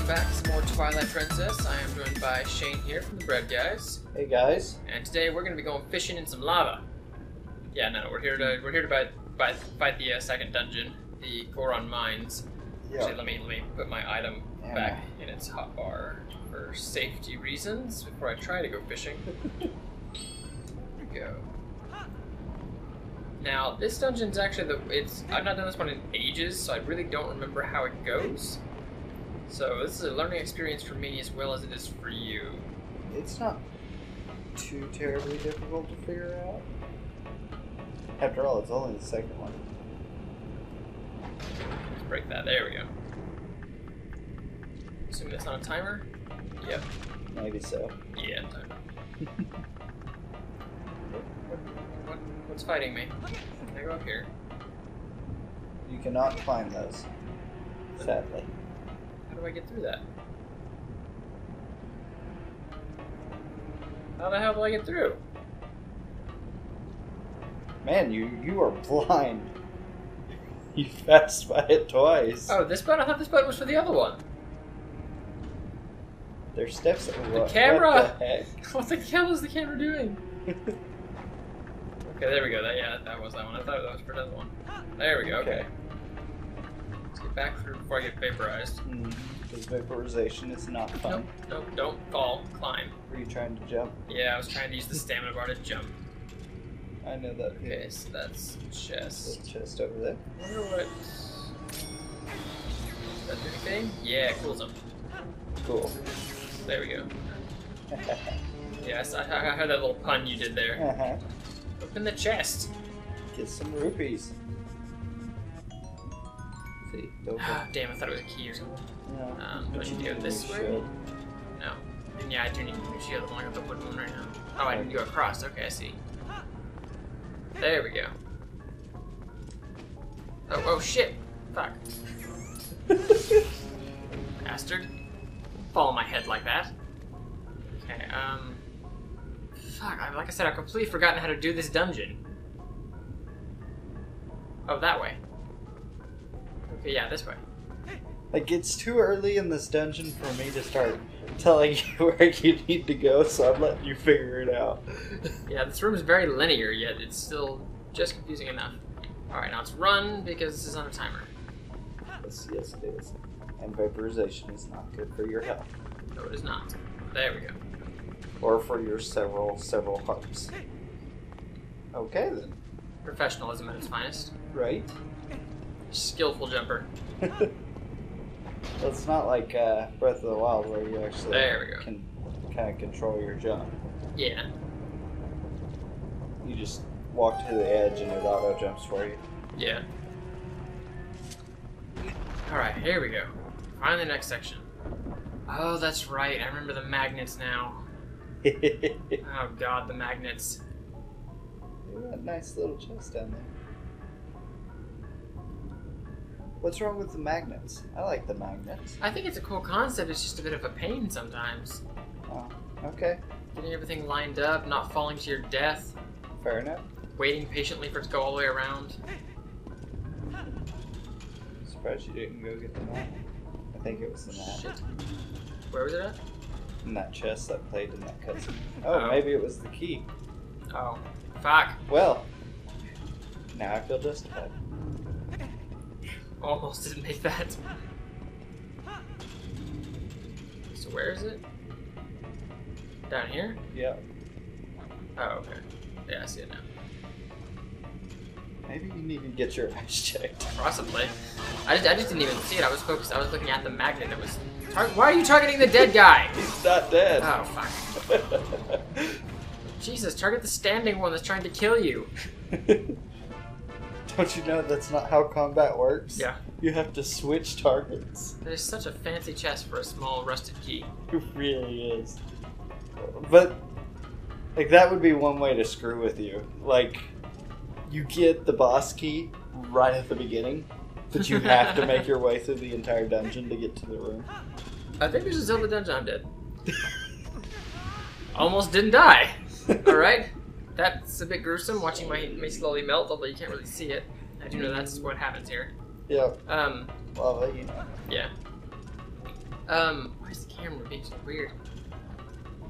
welcome back to some more Twilight Princess. I am joined by Shane here from the Bread Guys. Hey guys. And today we're going to be going fishing in some lava. Yeah, no, we're here to fight the second dungeon, the Goron Mines. Yeah. Actually, let me put my item back in its hotbar for safety reasons before I try to go fishing. There we go. Now, this dungeon's actually I've not done this one in ages, so I really don't remember how it goes. So this is a learning experience for me as well as it is for you. It's not too terribly difficult to figure out. After all, it's only the second one. Let's break that. There we go. Assuming that's on a timer? Yep. Maybe so. Yeah, timer. What's fighting me? Can I go up here? You cannot climb those, sadly. How do I get through that? How the hell do I get through? Man, you are blind. You passed by it twice. Oh, this button? I thought this button was for the other one. There's steps. The camera! What the heck? What the hell is the camera doing? Okay, there we go. That was that one. I thought that was for another one. There we go. Okay. Let's get back through before I get vaporized. Because vaporization is not fun. Nope, don't fall. Climb. Were you trying to jump? Yeah, I was trying to use the stamina bar to jump. I know that. Okay, so that's chest. The chest over there. I wonder what... Does that do anything? Yeah, cool them. Cool. There we go. Yes, I heard that little pun you did there. Open the chest. Get some rupees. See, open. Damn, I thought it was a key or something. No. Do I need to go this way? No. And yeah, I do need to use the other one. I got the wood one right now. Oh, I need to go across. Okay, I see. There we go. Oh shit! Fuck. Bastard. Fall on my head like that. Okay, fuck, like I said, I've completely forgotten how to do this dungeon. Oh, that way. Okay, yeah, this way. Like, it's too early in this dungeon for me to start telling you where you need to go, so I'm letting you figure it out. Yeah, this room is very linear, yet it's still just confusing enough. Alright, now let's run, because this is on a timer. Yes, it is. And vaporization is not good for your health. No, it is not. There we go. Or for your several hearts. Okay, then. Professionalism at its finest. Right? Skillful jumper. It's not like Breath of the Wild where you actually can kind of control your jump. Yeah. You just walk to the edge and it auto jumps for you. Yeah. Alright, here we go. Find the next section. Oh, that's right. I remember the magnets now. Oh god, the magnets. That nice little chest down there. What's wrong with the magnets? I like the magnets. I think it's a cool concept. It's just a bit of a pain sometimes. Oh, okay. Getting everything lined up, not falling to your death. Fair enough. Waiting patiently for it to go all the way around. Surprised you didn't go get the map. I think it was the map. Shit. Where was it at? In that chest that played in that cutscene. Oh, maybe it was the key. Oh. Fuck. Well, now I feel justified. Almost didn't make that. So where is it? Down here? Yeah. Oh, okay. Yeah, I see it now. Maybe you need to get your eyes checked. Possibly. I just didn't even see it. I was focused. I was looking at the magnet. It was. Why are you targeting the dead guy? He's not dead. Oh fuck. Jesus! Target the standing one that's trying to kill you. Don't you know that's not how combat works? Yeah. You have to switch targets. That is such a fancy chest for a small rusted key. It really is. But like that would be one way to screw with you. Like you get the boss key right at the beginning, but you have to make your way through the entire dungeon to get to the room. I think there's a Zelda dungeon. I'm dead. Almost didn't die. Alright. That's a bit gruesome, watching me slowly melt, although you can't really see it. I do know that's what happens here. Yeah. Well, you know. Yeah. Why is the camera being so weird?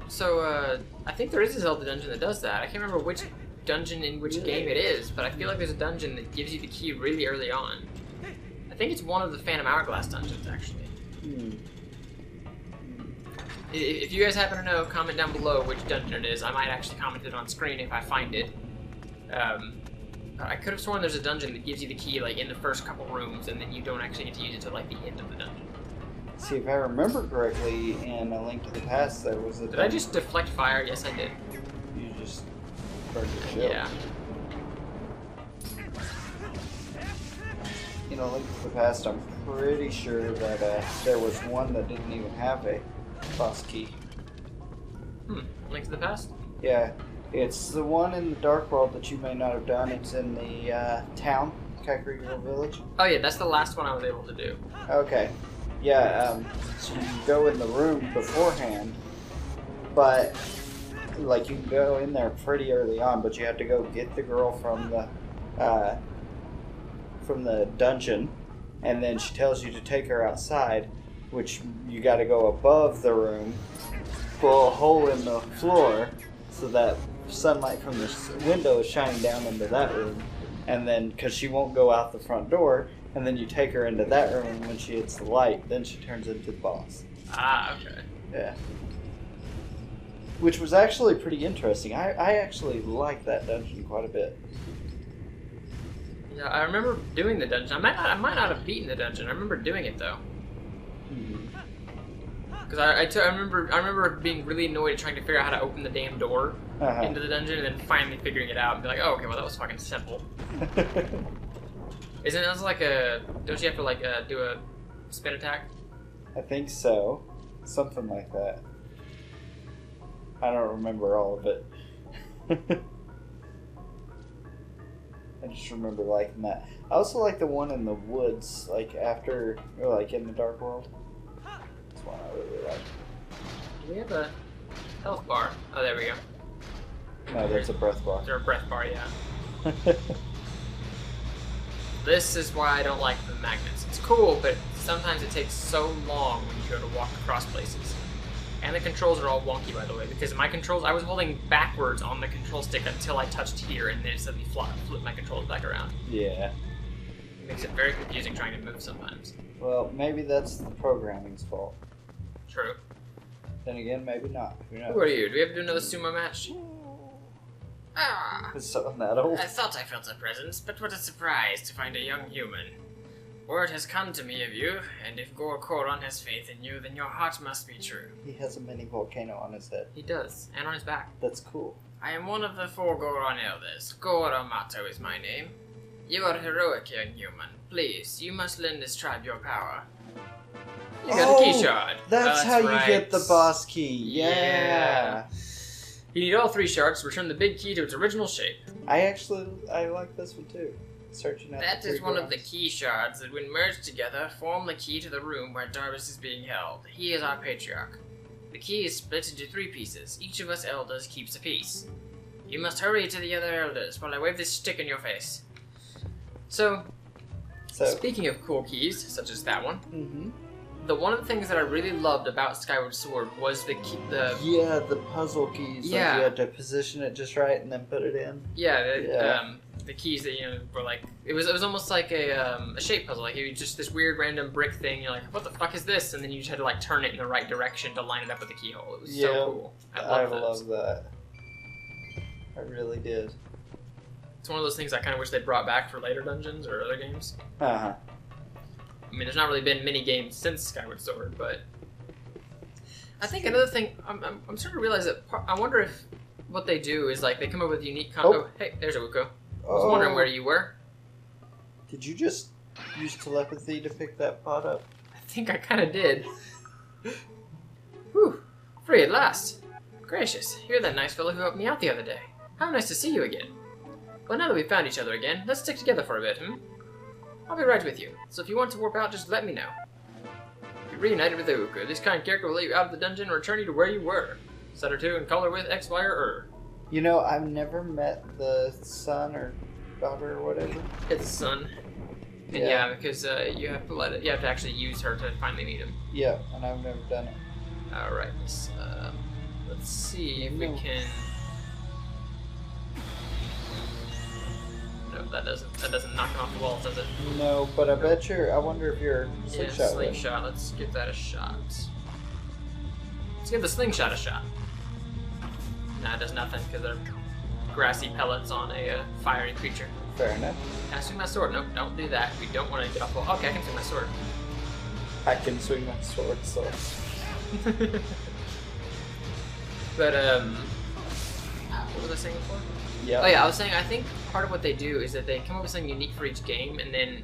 So, I think there is a Zelda dungeon that does that. I can't remember which dungeon in which game it is, but I feel like there's a dungeon that gives you the key really early on. I think it's one of the Phantom Hourglass dungeons, actually. If you guys happen to know, comment down below which dungeon it is. I might actually comment it on screen if I find it. I could have sworn there's a dungeon that gives you the key like in the first couple rooms, and then you don't actually get to use it until like the end of the dungeon. See, if I remember correctly, in A Link to the Past, there was a... Did I just deflect fire? Yes, I did. You just burned your shield. Yeah. In A Link to the Past, I'm pretty sure that there was one that didn't even have a boss key. Link to the Past? Yeah. It's the one in the Dark World that you may not have done. It's in the town, Kakariko Village. Oh yeah, that's the last one I was able to do. Okay. Yeah, so you can go in the room beforehand, but, like, you can go in there pretty early on, but you have to go get the girl from the dungeon, and then she tells you to take her outside, which you gotta go above the room, pull a hole in the floor, so that sunlight from the window is shining down into that room, and then, because she won't go out the front door, and then you take her into that room, and when she hits the light, then she turns into the boss. Ah, okay. Yeah. Which was actually pretty interesting. I actually liked that dungeon quite a bit. Yeah, I remember doing the dungeon. I might not have beaten the dungeon. I remember doing it though. Because I remember being really annoyed trying to figure out how to open the damn door into the dungeon, and then finally figuring it out and be like, oh, okay, well that was fucking simple. Isn't it like a... Don't you have to like do a spin attack? I think so. Something like that. I don't remember all of it. I just remember liking that. I also like the one in the woods, like after, or like in the Dark World. That's one I really like. Do we have a health bar? Oh, there we go. No, there's a breath bar. There's a breath bar, yeah. This is why I don't like the magnets. It's cool, but sometimes it takes so long when you go to walk across places. And the controls are all wonky, by the way, because my controls, I was holding backwards on the control stick until I touched here, and then it suddenly flipped my controls back around. Yeah. It makes it very confusing trying to move sometimes. Well, maybe that's the programming's fault. True. Then again, maybe not. Who knows? Who are you? Do we have to do another sumo match? Ah! Is something that old? I thought I felt a presence, but what a surprise to find a young human. Word has come to me of you, and if Goron has faith in you, then your heart must be true. He has a mini volcano on his head. He does, and on his back. That's cool. I am one of the 4 Goron elders. Goromato is my name. You are heroic, young human. Please, you must lend this tribe your power. You got a key shard. That's how you right. get the boss key. Yeah. You need all 3 shards to return the big key to its original shape. I like this one too. Searching out That the is 3 one of the Gorons. key shards that, when merged together, form the key to the room where Darvis is being held. He is our patriarch. The key is split into 3 pieces. Each of us elders keeps a piece. You must hurry to the other elders while I wave this stick in your face. So, speaking of cool keys, such as that one, one of the things that I really loved about Skyward Sword was the key, the puzzle keys. Yeah. Like you had to position it just right and then put it in. The keys that were like it was almost like a shape puzzle. Like you just this weird random brick thing. You're like, what the fuck is this? And then you just had to like turn it in the right direction to line it up with the keyhole. It was so cool. I love that. I really did. It's one of those things I kind of wish they brought back for later dungeons or other games. I mean, there's not really been many games since Skyward Sword, but I think another thing I'm starting to realize that I wonder if what they do is like they come up with unique Oh, hey, there's Uko. I was wondering where you were. Did you just use telepathy to pick that pot up? I think I kind of did. Whew, free at last. Gracious, you're that nice fellow who helped me out the other day. How nice to see you again. Well, now that we've found each other again, let's stick together for a bit, I'll be right with you, so if you want to warp out, just let me know. You're reunited with Uko. This kind character will let you out of the dungeon and return you to where you were. Set her to and color with X, Y, or You know, I've never met the son or daughter or whatever. It's son. And yeah, because you have to you have to actually use her to finally meet him. Yeah, and I've never done it. All right. Let's see if we can. No, that doesn't knock him off the walls, does it? No, but I bet I wonder if you're slingshot. Yeah, slingshot. Let's give that a shot. Let's give the slingshot a shot. Nah, it does nothing because they're grassy pellets on a fiery creature. Fair enough. Can I swing my sword? Nope, don't do that. We don't want to get off the wall. Okay, I can swing my sword. I can swing my sword, so. But, what was I saying before? Yeah. Oh yeah, I was saying I think part of what they do is that they come up with something unique for each game, and then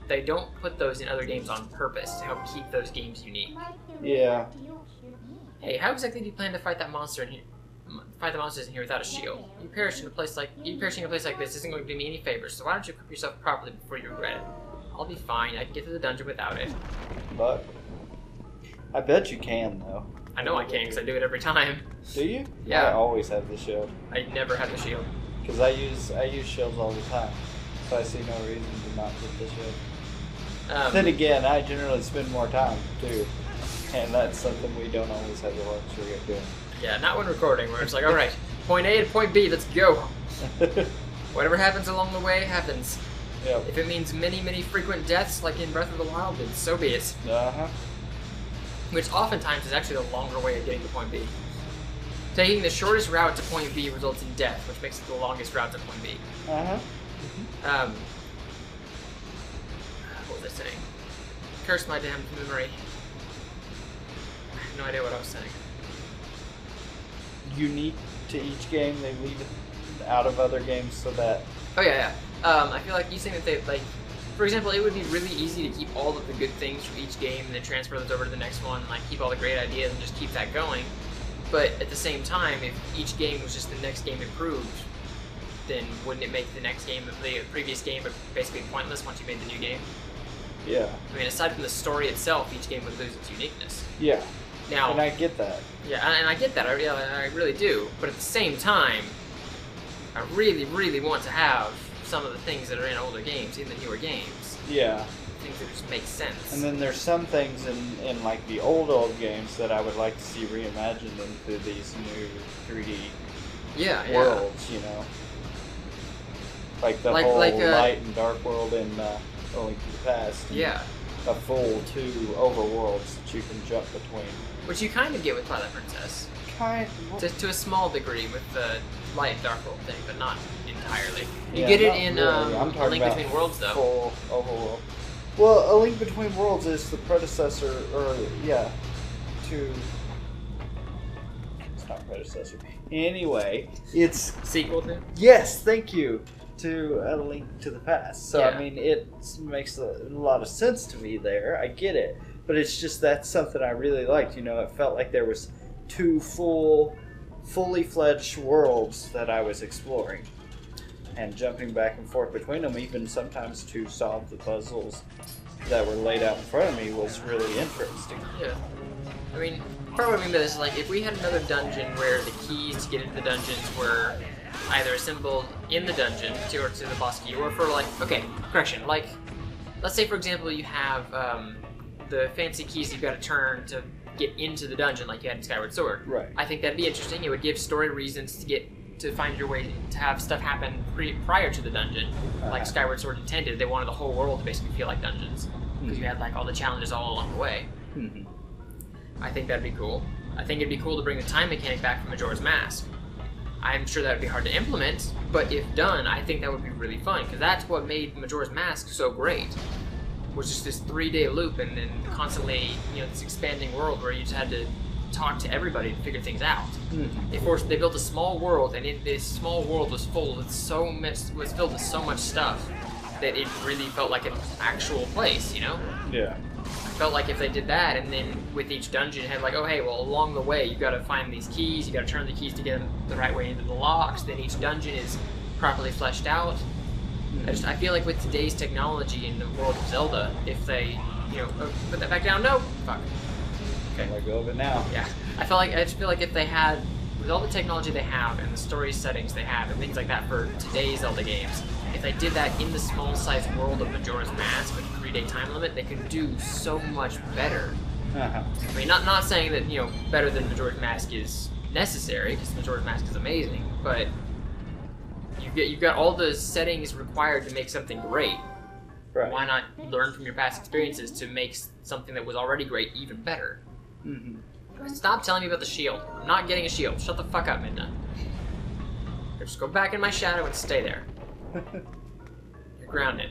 they don't put those in other games on purpose to help keep those games unique. Yeah. Hey, how exactly do you plan to fight that monster in here? Fight the monsters in here without a shield. You perishing in a place like this isn't going to do me any favors. So why don't you equip yourself properly before you regret it? I'll be fine. I can get to the dungeon without it. But I bet you can though. I know I can because I do it every time. Do you? Yeah. I always have the shield. I never had the shield. Because I use shields all the time, so I see no reason to not get the shield. Then again, I generally spend more time too, and that's something we don't always have the luxury of doing. Yeah, not when recording, where it's like, alright, point A to point B, let's go. Whatever happens along the way, happens. Yep. If it means many, many frequent deaths, like in Breath of the Wild, then so be it. Uh-huh. Which oftentimes is actually the longer way of getting to point B. Taking the shortest route to point B results in death, which makes it the longest route to point B. Uh-huh. What was I saying? Curse my damn memory. I have no idea what I was saying. Unique to each game, they leave it out of other games so that... Oh yeah. I feel like you saying that they, like, for example, it would be really easy to keep all of the good things from each game and then transfer those over to the next one, like keep all the great ideas and just keep that going. But at the same time, if each game was just the next game improved, then wouldn't it make the next game, the previous game, basically pointless once you made the new game? Yeah. I mean, aside from the story itself, each game would lose its uniqueness. Yeah. Now, and I get that. Yeah, and I get that. I really do. But at the same time, I really, really want to have some of the things that are in older games, in the newer games. Yeah. Things that just make sense. And then there's some things in like the old games that I would like to see reimagined into these new 3D worlds, you know? Like the whole light and dark world in A Link to the Past. Yeah. A full 2 overworlds that you can jump between. Which you kind of get with Twilight Princess. To a small degree with the light and dark world thing, but not entirely. You get it in I'm A Link Between Worlds, though. Full overworld. Well, A Link Between Worlds is the predecessor, to... It's not predecessor. Anyway, it's... Sequel to? Yes, thank you! To A Link to the Past. So, yeah. I mean, it makes a lot of sense to me there. I get it. But it's just that's something I really liked. You know, it felt like there was 2 fully fledged worlds that I was exploring. And jumping back and forth between them, even sometimes to solve the puzzles that were laid out in front of me, was really interesting. Yeah. I mean, part of what I mean by this is, like, if we had another dungeon where the keys to get into the dungeons were either assembled in the dungeon or to the boss key, or for, like, okay, correction, like, let's say, for example, you have the fancy keys you've got to turn to get into the dungeon, like you had in Skyward Sword. Right. I think that'd be interesting. It would give story reasons to find your way to have stuff happen prior to the dungeon, like Skyward Sword intended. They wanted the whole world to basically feel like dungeons because you had like all the challenges all along the way. I think that'd be cool. I think it'd be cool to bring the time mechanic back from Majora's Mask. I'm sure that would be hard to implement, but if done, I think that would be really fun because that's what made Majora's Mask so great. Was just this 3-day loop and then constantly, you know, this expanding world where you just had to talk to everybody to figure things out. They built a small world, and in this small world was filled with so much stuff that it really felt like an actual place, you know? Yeah. I felt like if they did that, and then with each dungeon it had like, oh hey, well along the way you've got to find these keys, you got to turn the keys to get them the right way into the locks, then each dungeon is properly fleshed out. I feel like with today's technology in the world of Zelda, if they, you know, put that back down, no, fuck. Okay. Let go of it now. Yeah, I just feel like if they had with all the technology they have and the story settings they have and things like that for today's Zelda games, if they did that in the small-sized world of Majora's Mask with a 3-day time limit, they could do so much better. I mean, not saying that, you know, better than Majora's Mask is necessary, because Majora's Mask is amazing, but you've got all the settings required to make something great. Right. Why not learn from your past experiences to make something that was already great even better? Stop telling me about the shield. I'm not getting a shield. Shut the fuck up, Midna. Just go back in my shadow and stay there. You're grounded.